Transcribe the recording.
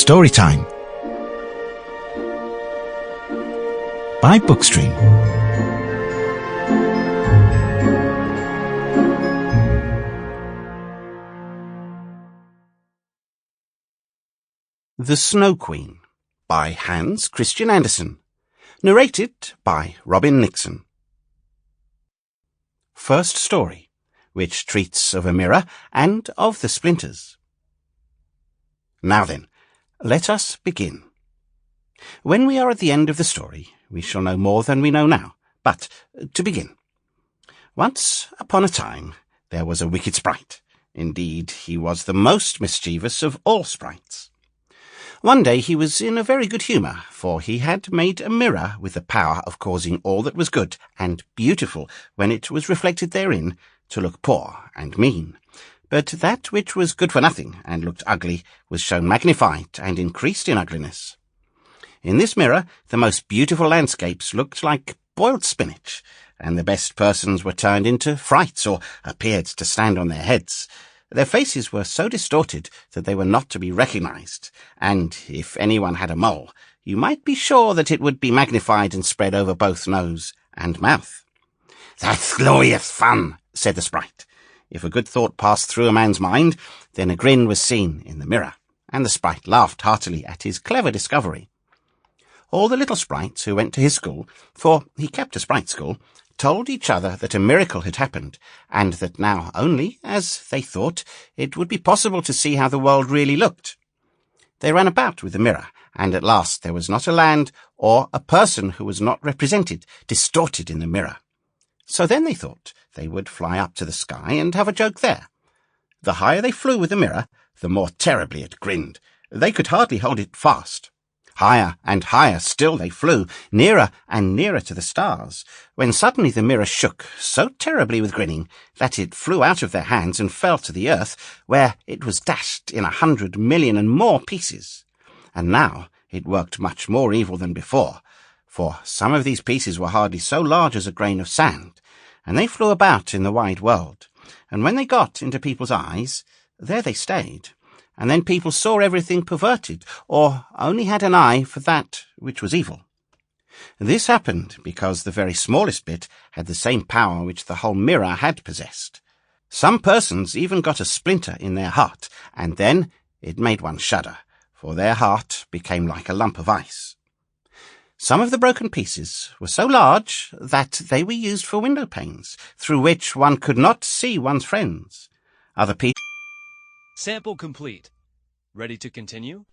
Storytime by Bookstream. The Snow Queen by Hans Christian Andersen. Narrated by Nixon. First story, which treats of a mirror and of the splinters. Now then, let us begin. When we are at the end of the story, we shall know more than we know now. But, to begin. Once upon a time, there was a wicked sprite. Indeed, he was the most mischievous of all sprites. One day he was in a very good humour, for he had made a mirror with the power of causing all that was good and beautiful, when it was reflected therein, to look poor and mean. But that which was good for nothing and looked ugly was shown magnified and increased in ugliness. In this mirror the most beautiful landscapes looked like boiled spinach, and the best persons were turned into frights or appeared to stand on their heads. Their faces were so distorted that they were not to be recognized, and if anyone had a mole, you might be sure that it would be magnified and spread over both nose and mouth. "That's glorious fun," said the sprite. If a good thought passed through a man's mind, then a grin was seen in the mirror, and the sprite laughed heartily at his clever discovery. All the little sprites who went to his school, for he kept a sprite school, told each other that a miracle had happened, and that now only, as they thought, it would be possible to see how the world really looked. They ran about with the mirror, and at last there was not a land or a person who was not represented, distorted in the mirror. So then they thought they would fly up to the sky and have a joke there. The higher they flew with the mirror, the more terribly it grinned. They could hardly hold it fast. Higher and higher still they flew, nearer and nearer to the stars, when suddenly the mirror shook so terribly with grinning that it flew out of their hands and fell to the earth, where it was dashed in 100 million and more pieces. And now it worked much more evil than before, for some of these pieces were hardly so large as a grain of sand, and they flew about in the wide world, and when they got into people's eyes, there they stayed. And then people saw everything perverted, or only had an eye for that which was evil. This happened because the very smallest bit had the same power which the whole mirror had possessed. Some persons even got a splinter in their heart, and then it made one shudder, for their heart became like a lump of ice. Some of the broken pieces were so large that they were used for window panes, through which one could not see one's friends. Other pieces... Sample complete. Ready to continue?